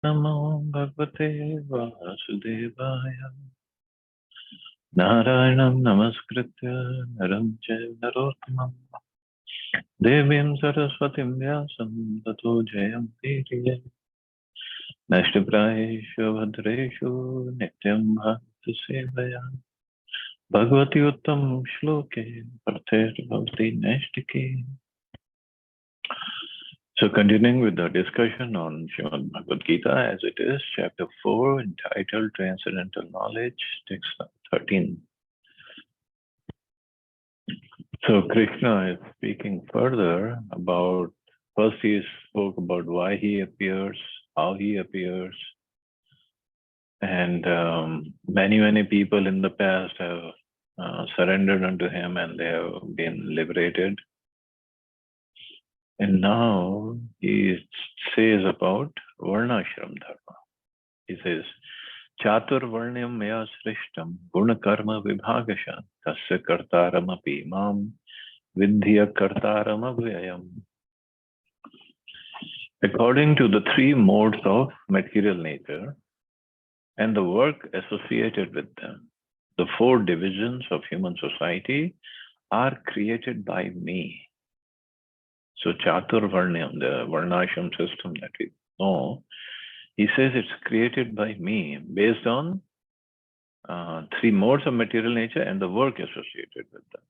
Namo Bhagavate Vasudevaya. Narayanam Namaskritya Naram Chaiva Narottamam Devim Saraswatim Vyasam Tato Jayamti Jayam Nashtiprayeshu Bhadreshu Nityam Bhakti Sevaya Bhagavati Uttam Shloke Parther Bhavati Nashtike. So continuing with the discussion on Srimad Bhagavad Gita as it is, chapter 4 entitled Transcendental Knowledge, text 13. So Krishna is speaking further about, first he spoke about why he appears, how he appears, and many people in the past have surrendered unto him and they have been liberated. And now he says about Varnashram Dharma. He says, Chatur Varnyam Maya Srishtam Guna Karma Vibhagasha Tasya Kartaram Api Mam Vidhya Kartaram Avyayam. According to the three modes of material nature and the work associated with them, the four divisions of human society are created by me. So Chatur Varnyam, the Varnashram system that we know, he says it's created by me based on three modes of material nature and the work associated with them.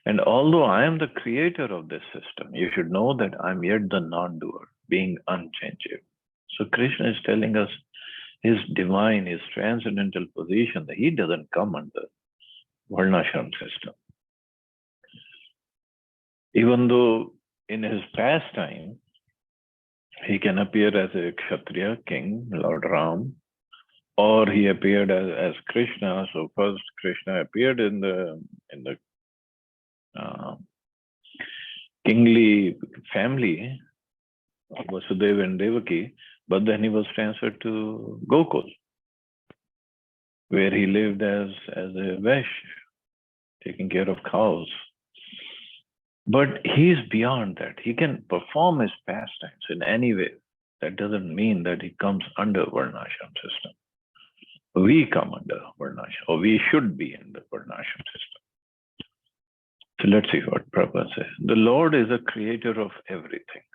And although I am the creator of this system, you should know that I'm yet the non-doer, being unchangeable. So Krishna is telling us his divine, his transcendental position, that he doesn't come under Varnashram system. Even though in his pastime, he can appear as a Kshatriya king, Lord Ram, or he appeared as Krishna. So first Krishna appeared in the kingly family of Vasudeva and Devaki, but then he was transferred to Gokul, where he lived as a Vaishya, taking care of cows. But he's beyond that. He can perform his pastimes in any way. That doesn't mean that he comes under Varnashram system. We come under Varnashram, or we should be in the Varnashram system. So let's see what Prabhupada says. The Lord is a creator of everything.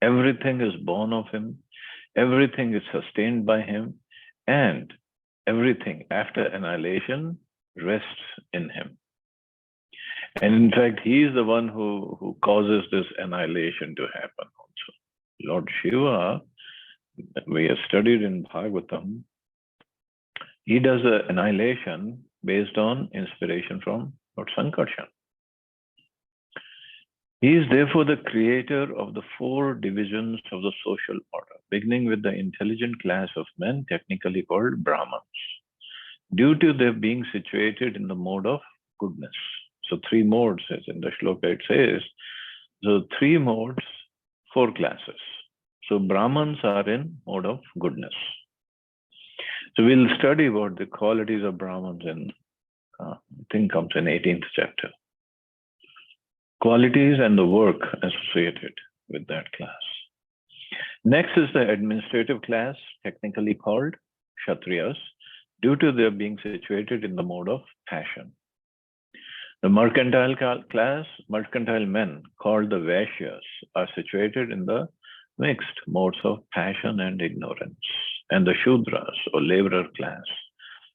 Everything is born of him. Everything is sustained by him. And everything after annihilation rests in him. And in fact, he is the one who causes this annihilation to happen also. Lord Shiva, we have studied in Bhagavatam, he does the annihilation based on inspiration from Lord Sankarshan. He is therefore the creator of the four divisions of the social order, beginning with the intelligent class of men, technically called Brahmins, due to their being situated in the mode of goodness. So three modes, as in the shloka it says, so three modes, four classes. So Brahmins are in mode of goodness. So we'll study about the qualities of Brahmins in, I think comes in 18th chapter. Qualities and the work associated with that class. Next is the administrative class, technically called Kshatriyas, due to their being situated in the mode of passion. The mercantile class, mercantile men, called the Vaishyas, are situated in the mixed modes of passion and ignorance. And the Shudras, or laborer class,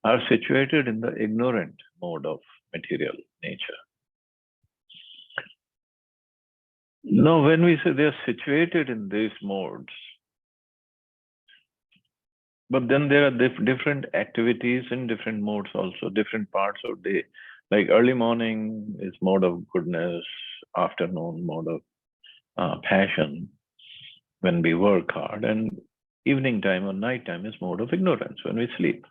are situated in the ignorant mode of material nature. Now, when we say they are situated in these modes, but then there are different activities in different modes also, different parts of the day. Like early morning is mode of goodness, afternoon mode of passion when we work hard, and evening time or night time is mode of ignorance when we sleep.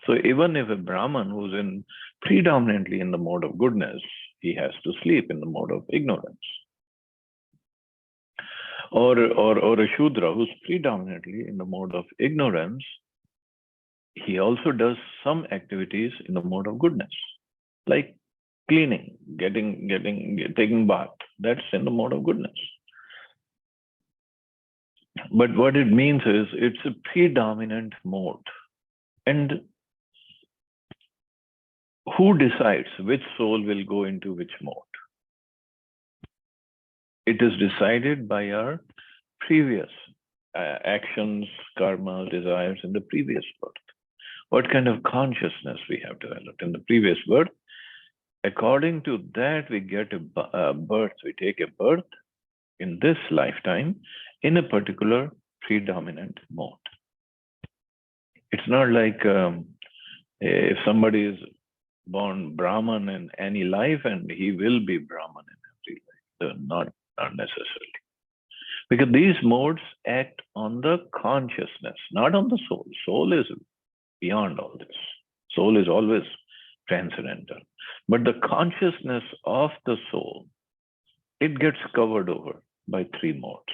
So even if a Brahman who's in predominantly in the mode of goodness, he has to sleep in the mode of ignorance. Or a Shudra who's predominantly in the mode of ignorance, he also does some activities in the mode of goodness, like cleaning, taking bath. That's in the mode of goodness. But what it means is it's a predominant mode. And who decides which soul will go into which mode? It is decided by our previous actions, karma, desires in the previous birth. What kind of consciousness we have developed in the previous birth. According to that, we get a birth, we take a birth in this lifetime in a particular predominant mode. It's not like if somebody is born Brahman in any life and he will be Brahman in every life. So not necessarily. Because these modes act on the consciousness, not on the soul. Soul is beyond all this. Soul is always transcendental. But the consciousness of the soul, it gets covered over by three modes.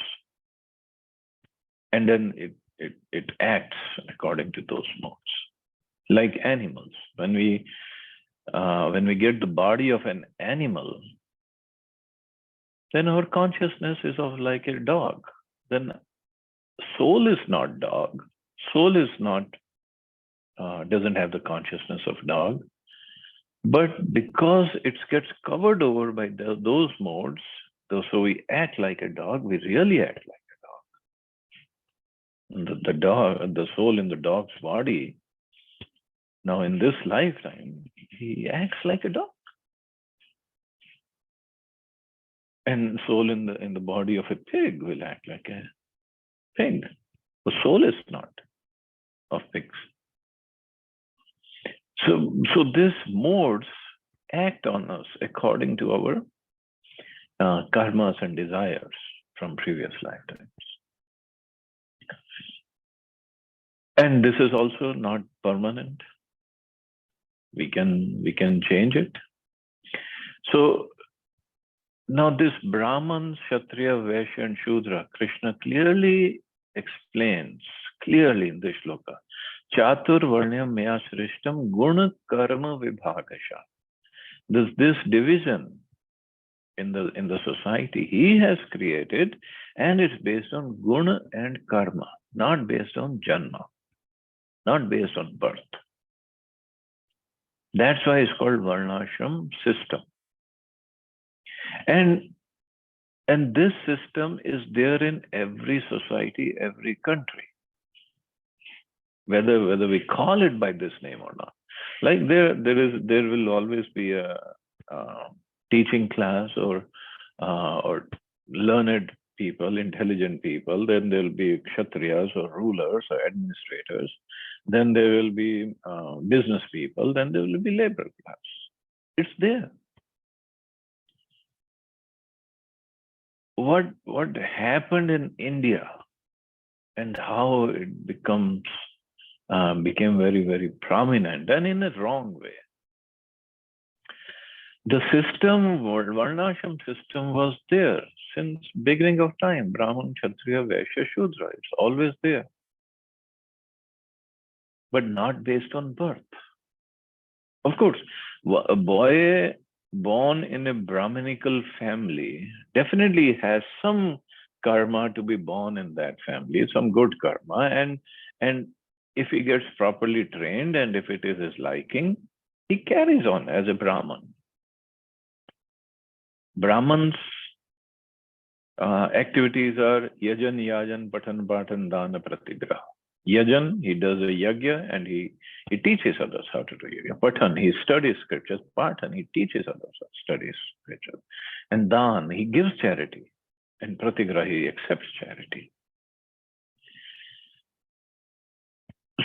And then it acts according to those modes. Like animals. When we get the body of an animal, then our consciousness is of like a dog. Then soul is not dog. Soul is not, doesn't have the consciousness of dog. But because it gets covered over by those modes, so we act like a dog, we really act like a dog. And the soul in the dog's body, now in this lifetime, he acts like a dog. And soul in the body of a pig will act like a pig. The soul is not of pigs. So these modes act on us according to our karmas and desires from previous lifetimes. And this is also not permanent. We can change it. So now this Brahman, Kshatriya, Vaishya, and Shudra, Krishna clearly explains, clearly in this shloka, Chatur Varnyam Maya Shrishtam Guna Karma Vibhagasha. This division in the society he has created, and it's based on guna and karma, not based on janma, not based on birth. That's why it's called Varnashram system. And this system is there in every society, every country, whether we call it by this name or not. Like there will always be a teaching class or learned people, intelligent people. Then there will be kshatriyas or rulers or administrators. Then there will be business people. Then there will be labor class. It's there. What happened in India and how it became very, very prominent, and in a wrong way. The system, Varnashram system, was there since beginning of time. Brahman, Kshatriya, Vaishya, Shudra. It's always there. But not based on birth. Of course, a boy born in a Brahminical family definitely has some karma to be born in that family, some good karma. And if he gets properly trained and if it is his liking, he carries on as a Brahman. Brahmans' activities are yajan, yajan, patan, patan, dana, pratigraha. Yajan, he does a yajna and he teaches others how to do yajna. Patan, he studies scriptures. Patan, he teaches others how to study scriptures. And dan, he gives charity. And pratigraha, he accepts charity.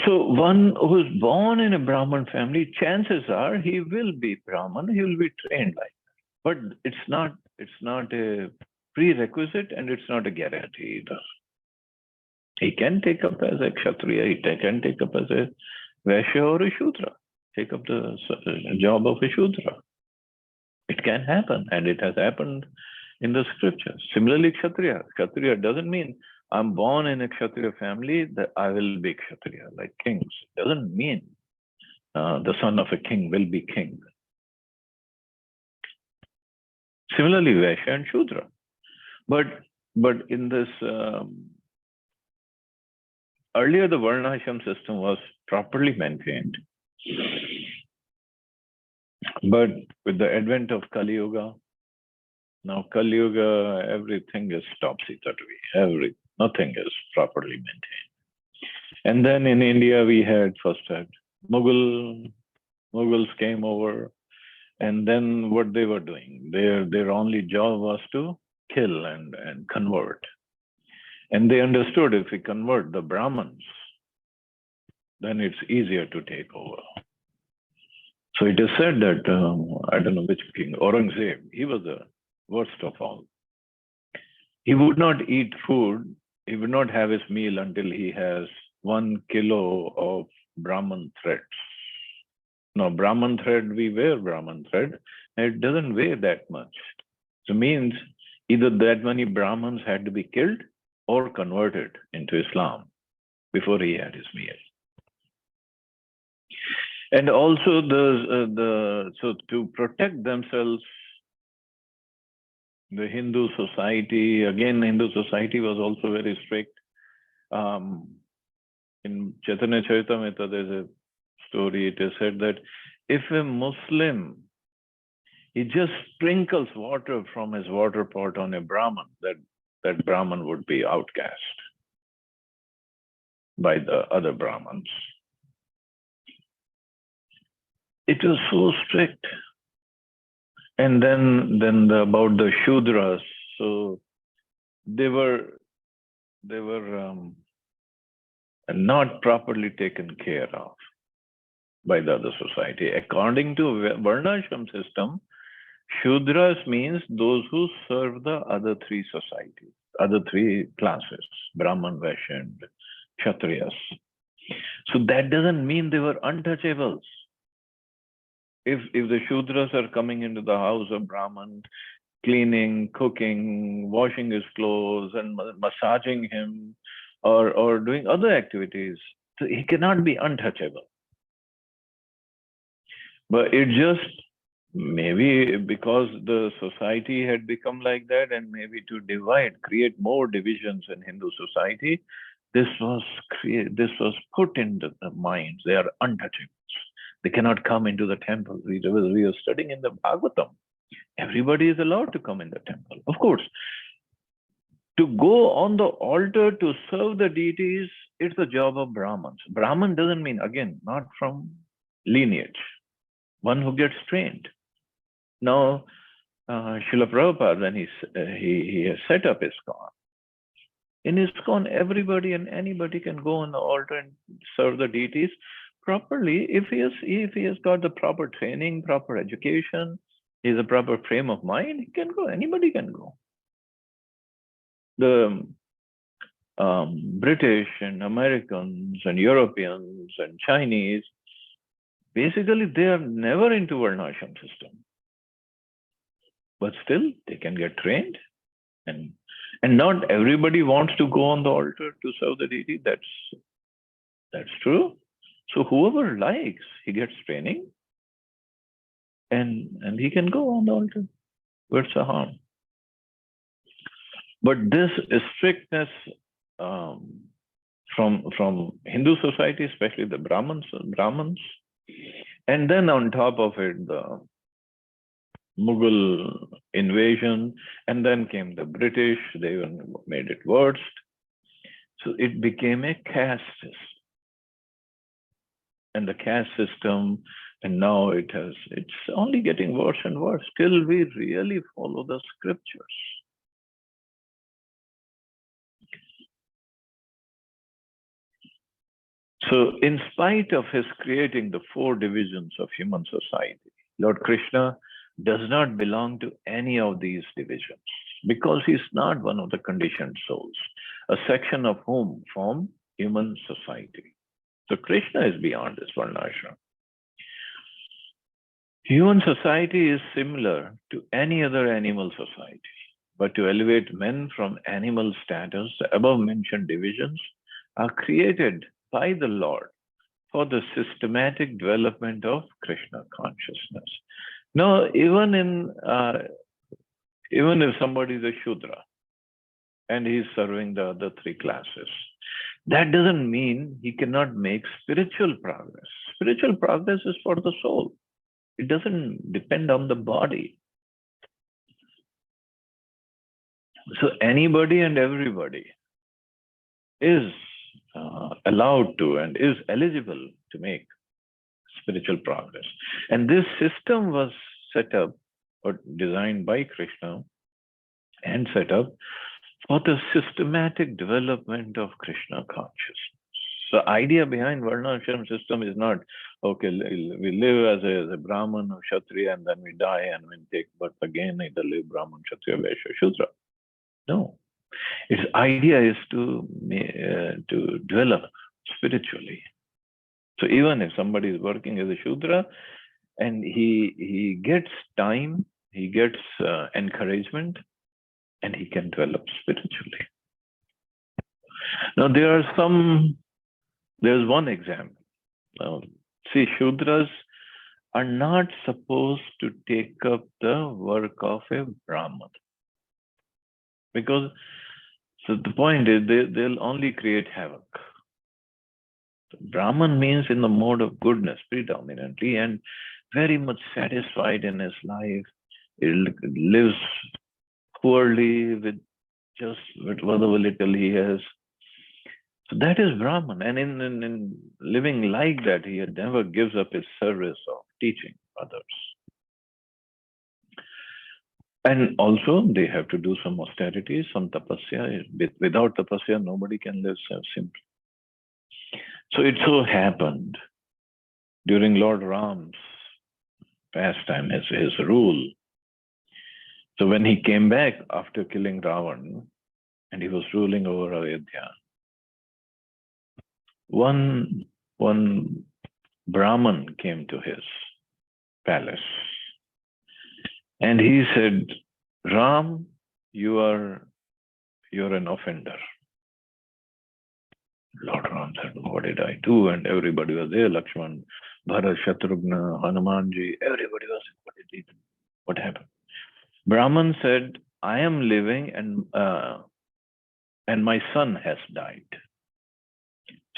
So one who is born in a Brahman family, chances are he will be Brahman, he will be trained like that. But it's not a prerequisite and it's not a guarantee either. He can take up as a Kshatriya, he can take up as a Vaishya or a Shudra, take up the job of a Shudra. It can happen, and it has happened in the scriptures. Similarly, Kshatriya. Kshatriya doesn't mean I'm born in a Kshatriya family that I will be Kshatriya, like kings. It doesn't mean the son of a king will be king. Similarly, Vaishya and Shudra. But in this earlier the Varnashram system was properly maintained. But with the advent of Kali Yuga, now Kali Yuga, everything is topsy-turvy. Nothing is properly maintained. And then in India, we had Mughals came over, and then what they were doing, their only job was to kill and convert. And they understood if we convert the Brahmins, then it's easier to take over. So it is said that, I don't know which king, Aurangzeb, he was the worst of all. He would not eat food, he would not have his meal until he has 1 kilo of Brahman threads. Now, Brahman thread, we wear Brahman thread, and it doesn't weigh that much. So it means either that many Brahmins had to be killed or converted into Islam before he had his meal. And also so to protect themselves, the Hindu society was also very strict. In Chaitanya Charitamrita, there's a story, it is said that if a Muslim, he just sprinkles water from his water pot on a Brahman, that Brahman would be outcast by the other Brahmins. It was so strict. And then about the Shudras, so they were not properly taken care of by the other society. According to Varnashram system, Shudras means those who serve the other three societies, other three classes, Brahman, Vaishya, and Kshatriyas. So that doesn't mean they were untouchables. If the Shudras are coming into the house of Brahman, cleaning, cooking, washing his clothes, and massaging him, or doing other activities, so he cannot be untouchable. But it just, maybe because the society had become like that, and maybe to create more divisions in Hindu society, this was put into the minds. They are untouchables. They cannot come into the temple. We were studying in the Bhagavatam. Everybody is allowed to come in the temple. Of course, to go on the altar to serve the deities, it's the job of Brahmins. Brahman doesn't mean, again, not from lineage, one who gets trained. Now, Srila Prabhupada, when he has set up ISKCON, in ISKCON, everybody and anybody can go on the altar and serve the deities properly if he has got the proper training, proper education, he has a proper frame of mind, he can go. Anybody can go. The British and Americans and Europeans and Chinese, basically they are never into Varnashram system. But still, they can get trained. And not everybody wants to go on the altar to serve the deity. That's true. So whoever likes, he gets training. And he can go on the altar. What's the harm? But this strictness from Hindu society, especially the Brahmins, and then on top of it, the Mughal invasion, and then came the British, they even made it worse. So it became a caste system. And the caste system, and now it's only getting worse and worse till we really follow the scriptures. So in spite of his creating the 4 divisions of human society, Lord Krishna does not belong to any of these divisions because he's not one of the conditioned souls, a section of whom form human society. So Krishna is beyond this Varnashram. Human society is similar to any other animal society, but to elevate men from animal status, the above mentioned divisions are created by the Lord for the systematic development of Krishna consciousness. Now, even if somebody is a Shudra and he's serving the other 3 classes, That doesn't mean he cannot make spiritual progress. Spiritual progress is for the soul. It doesn't depend on the body. So anybody and everybody is allowed to and is eligible to make spiritual progress. And this system was set up or designed by Krishna and set up for the systematic development of Krishna consciousness. The idea behind Varnashram system is not, okay, we live as a Brahman or Kshatriya and then we die and we take birth again, either live Brahman, Kshatriya, Vaishya, Shudra. No. Its idea is to develop spiritually. So even if somebody is working as a Shudra and he gets time, he gets encouragement, and he can develop spiritually. Now there's one example. See, Shudras are not supposed to take up the work of a Brahman. Because so the point is they'll only create havoc. Brahman means in the mode of goodness predominantly and very much satisfied in his life. He lives poorly with whatever little he has. So that is Brahman. And in living like that, he never gives up his service of teaching others. And also, they have to do some austerities, some tapasya. Without tapasya, nobody can live so simply. So it so happened during Lord Ram's pastime, his rule. So when he came back after killing Ravan, and he was ruling over Ayodhya, one Brahman came to his palace. And he said, Ram, you're an offender. Lord Ram said, what did I do? And everybody was there, Lakshman, Bharat, Shatrughna, Hanumanji, everybody was there. What did he do? What happened? Brahman said, I am living and my son has died.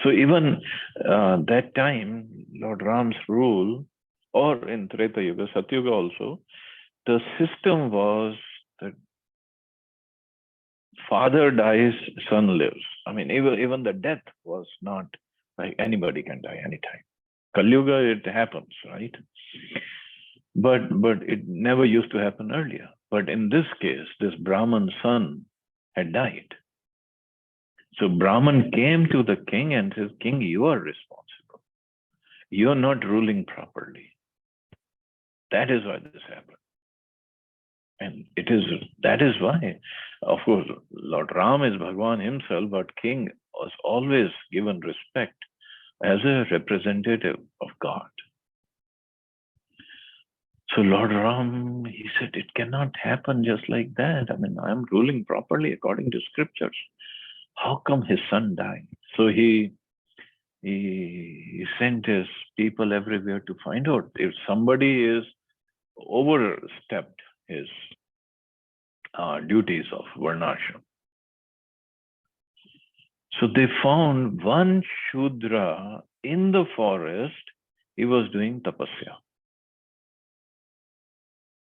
So even that time, Lord Ram's rule, or in Treta Yuga, Satyuga also, the system was that father dies, son lives. I mean, even the death was not like anybody can die anytime. Kali Yuga, it happens, right? But it never used to happen earlier. But in this case, this Brahman son had died. So Brahman came to the king and says, King, you are responsible. You are not ruling properly. That is why this happened. And that is why, of course, Lord Ram is Bhagwan himself, but king was always given respect as a representative of God. So Lord Ram, he said, it cannot happen just like that. I mean, I am ruling properly according to scriptures. How come his son died? So he sent his people everywhere to find out if somebody is overstepped his duties of Varnashram. So they found one Shudra in the forest. He was doing tapasya.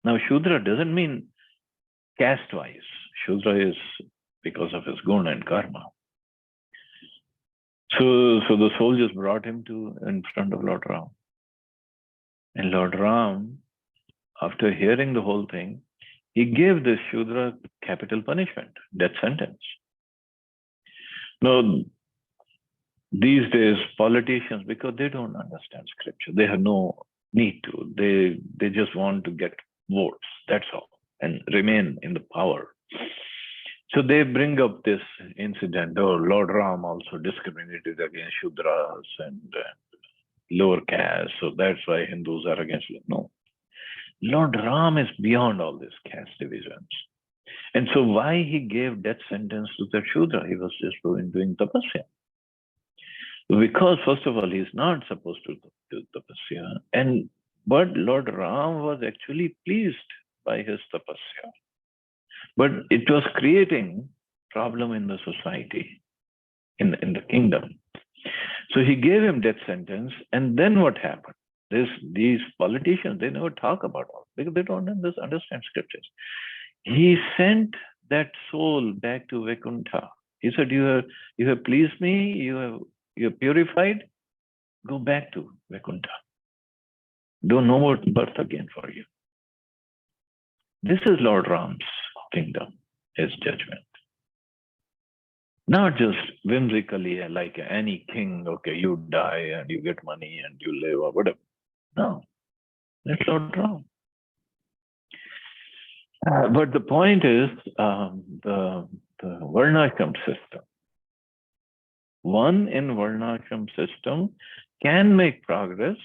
Now, Shudra doesn't mean caste-wise. Shudra is because of his guna and karma. So the soldiers brought him in front of Lord Ram. And Lord Ram, after hearing the whole thing, he gave this Shudra capital punishment, death sentence. Now, these days, politicians, because they don't understand scripture, they have no need to. They just want to get votes, that's all, and remain in the power. So they bring up this incident, Lord Ram also discriminated against Shudras and lower caste, so that's why Hindus are against it. No. Lord Ram is beyond all these caste divisions. And so why he gave death sentence to the Shudra? He was just doing tapasya. Because first of all, he's not supposed to do tapasya. But Lord Ram was actually pleased by his tapasya. But it was creating problem in the society. in the kingdom. So he gave him death sentence, and then what happened? These politicians, they never talk about all because they don't understand scriptures. He sent that soul back to Vaikuntha. He said, "You have pleased me. You have purified. Go back to Vaikuntha. Do no more birth again for you." This is Lord Ram's kingdom, his judgment. Not just whimsically like any king, okay, you die and you get money and you live or whatever. No, that's Lord Ram. But the point is the Varnashram system. One in Varnashram system can make progress,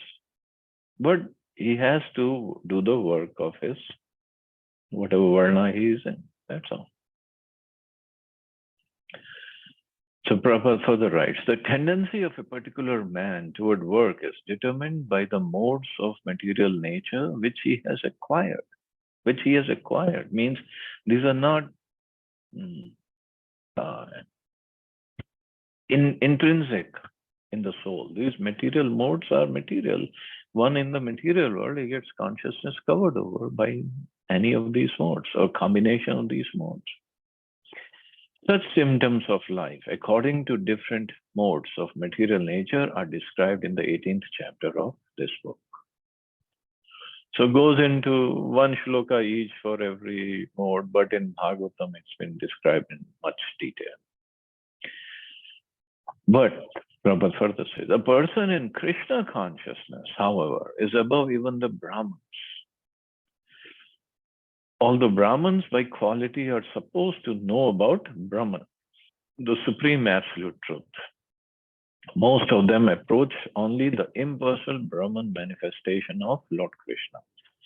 but he has to do the work of his whatever Varna he is in. That's all. So Prabhupada further writes, the tendency of a particular man toward work is determined by the modes of material nature which he has acquired. Which he has acquired means these are not intrinsic in the soul. These material modes are material. One in the material world, he gets consciousness covered over by any of these modes or combination of these modes. Such symptoms of life, according to different modes of material nature, are described in the 18th chapter of this book. So it goes into one shloka each for every mode, but in Bhagavatam it's been described in much detail. But Prabhupada further says, a person in Krishna consciousness, however, is above even the Brahmins. Although Brahmins by quality are supposed to know about Brahman, the supreme absolute truth, most of them approach only the impersonal Brahman manifestation of Lord Krishna.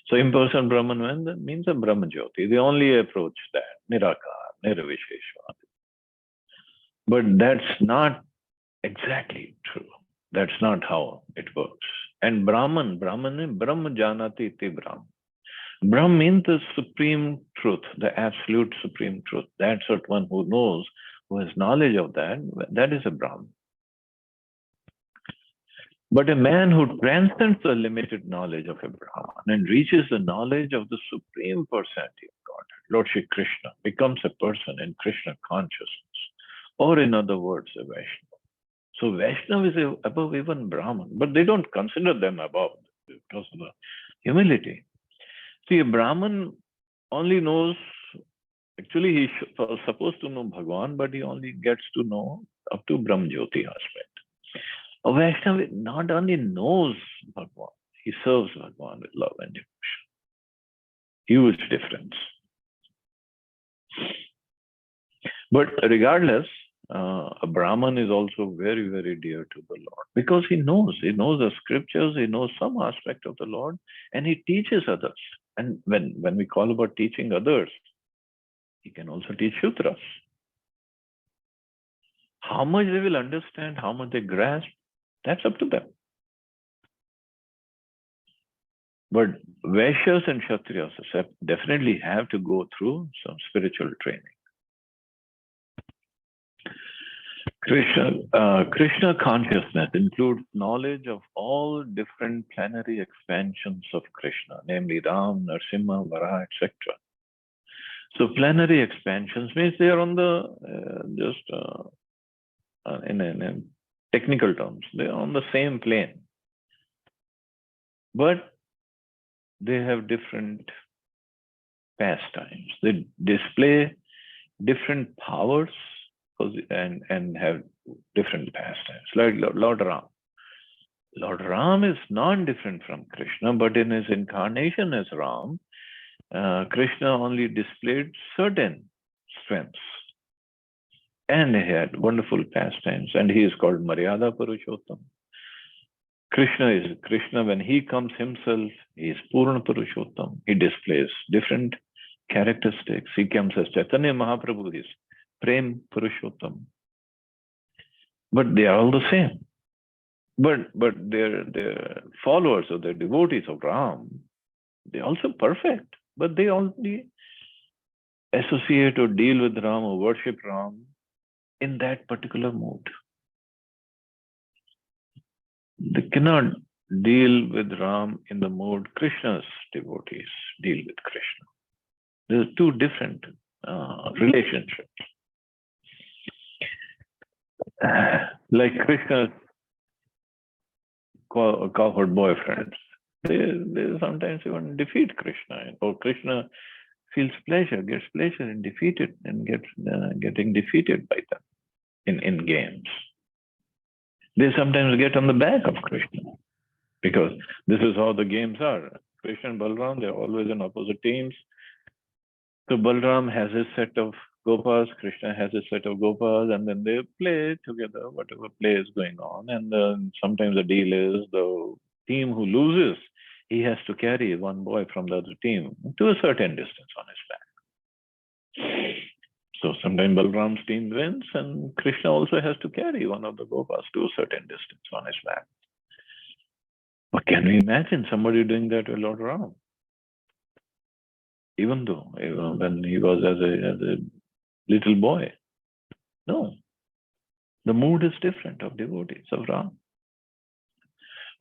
So impersonal Brahman means a Brahman Jyoti. They only approach that, Nirakar, Nirvishesha. But that's not exactly true. That's not how it works. And Brahman is Brahma Janati Iti Brahman. Brahm means the supreme truth, the absolute supreme truth. That's what one who knows, who has knowledge of that is a Brahman. But a man who transcends the limited knowledge of a Brahman and reaches the knowledge of the supreme personality of God, Lord Shri Krishna, becomes a person in Krishna consciousness, or in other words, a Vaishnava. So Vaishnava is above even Brahman, but they don't consider them above because of the humility. See, a Brahman only knows, actually he's supposed to know Bhagavan, but he only gets to know up to Brahm Jyoti aspect. A Vaishnava not only knows Bhagavan, he serves Bhagavan with love and devotion. Huge difference. But regardless, a Brahman is also very, very dear to the Lord because he knows the scriptures, he knows some aspect of the Lord, and he teaches others. And when we call about teaching others, he can also teach Shudras. How much they will understand, how much they grasp, that's up to them. But Vaishyas and Kshatriyas definitely have to go through some spiritual training. Krishna consciousness includes knowledge of all different plenary expansions of Krishna, namely Ram, Narsimha, Vara, etc. So plenary expansions means they are on the in technical terms, they are on the same plane, but they have different pastimes. They display different powers and have different pastimes, like Lord Ram. Lord Ram is non-different from Krishna, but in his incarnation as Ram, Krishna only displayed certain strengths. And he had wonderful pastimes, and he is called Maryada Purushottam. Krishna, when he comes himself, he is Purna Purushottam. He displays different characteristics. He comes as Chaitanya Mahaprabhu, he is Prem Purushottam. But they are all the same. But their followers or their devotees of Ram, they're also perfect, but they only associate or deal with Ram or worship Ram in that particular mode. They cannot deal with Ram in the mode Krishna's devotees deal with Krishna. There's two different relationships. Like Krishna's cowherd boyfriends, they sometimes even defeat Krishna, or Krishna feels pleasure, gets pleasure in defeated and getting defeated by them in games. They sometimes get on the back of Krishna because this is how the games are. Krishna and Balram, they're always in opposite teams. So Balram has his set of Gopas, Krishna has his set of Gopas, and then they play together, whatever play is going on. And then sometimes the deal is the team who loses, he has to carry one boy from the other team to a certain distance on his back. So sometimes Balram's team wins, and Krishna also has to carry one of the Gopas to a certain distance on his back. But can we imagine somebody doing that with Lord Ram? Even though when he was as a little boy. No. The mood is different of devotees of Ram.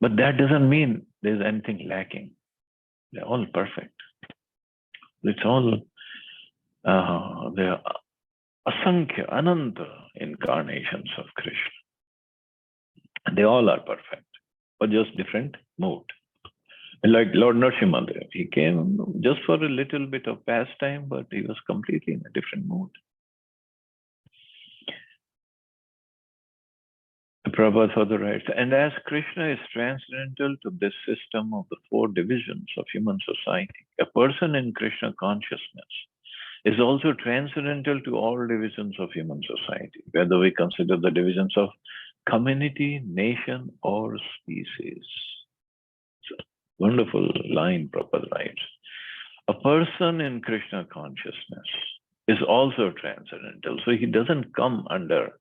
But that doesn't mean there's anything lacking. They're all perfect. It's all, they're asankhya, ananta incarnations of Krishna. They all are perfect, but just different mood. And like Lord Nrsimhadev, he came just for a little bit of pastime, but he was completely in a different mood. Prabhupada further writes, and as Krishna is transcendental to this system of the four divisions of human society, a person in Krishna consciousness is also transcendental to all divisions of human society, whether we consider the divisions of community, nation, or species. Wonderful line Prabhupada writes. A person in Krishna consciousness is also transcendental. So he doesn't come under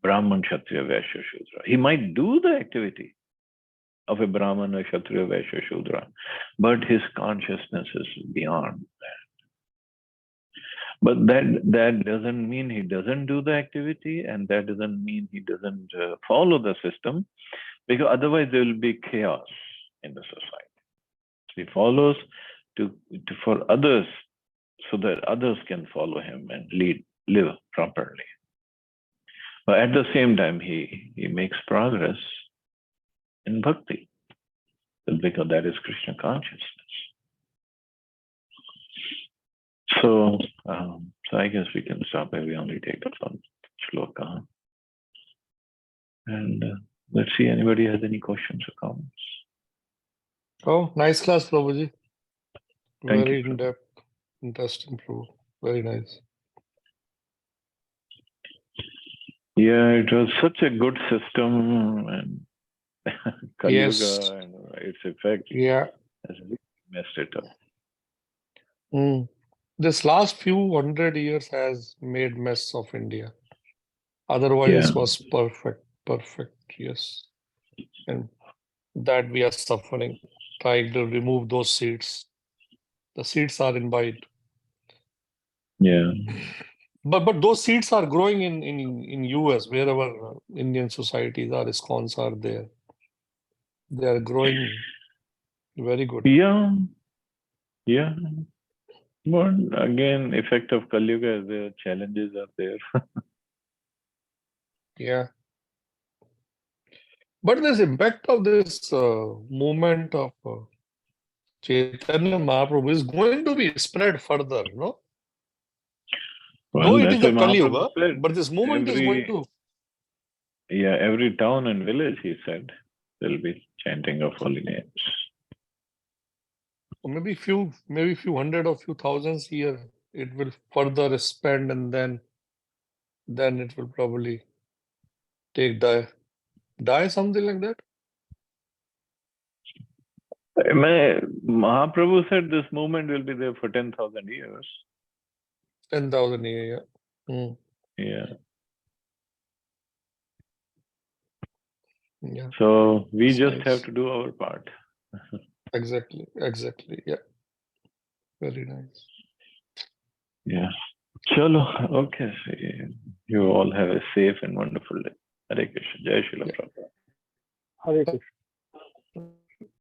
Brahman, Kshatriya, Vaishya, Shudra. He might do the activity of a Brahman, a Kshatriya, Vaishya, Shudra, but his consciousness is beyond that. But that doesn't mean he doesn't do the activity, and that doesn't mean he doesn't follow the system, because otherwise there will be chaos in the society. So he follows for others, so that others can follow him and live properly. But at the same time, he makes progress in bhakti, because that is Krishna consciousness. So I guess we can stop here. We only take the one shloka. And let's see, anybody has any questions or comments? Oh, nice class, Prabhuji. Thank Very you. in-depth, interesting, Prabhu. Very nice. Yeah, it was such a good system, and Kali Yes. Yuga and its effect Yeah. has really messed it up. This last few 100 years has made mess of India. Otherwise, Yeah. was perfect. Yes. And that we are suffering, trying to remove those seeds. The seeds are invited. Yeah. But those seeds are growing in US, wherever Indian societies are, ISKCONs are there. They are growing very good. Yeah. Yeah. But again, effect of Kali Yuga, the challenges are there. Yeah. But this impact of this movement of Chaitanya Mahaprabhu is going to be spread further, no? Well, Though it that's is why a Kali Mahaprabhu Yuga, said, but this movement is going to. every town and village, he said, there'll be chanting of holy names. Maybe few hundred or few thousands here, it will further expand, and then it will probably die something like that. Mahaprabhu said this movement will be there for 10,000 years. 10,000 years, yeah. Yeah. Yeah. So we That's just nice. have to do our part. Exactly. Yeah. Very nice. Yeah. Chalo. Okay. So you all have a safe and wonderful day. Hare Krishna. Jai Srila Prabhupada. Hare Krishna.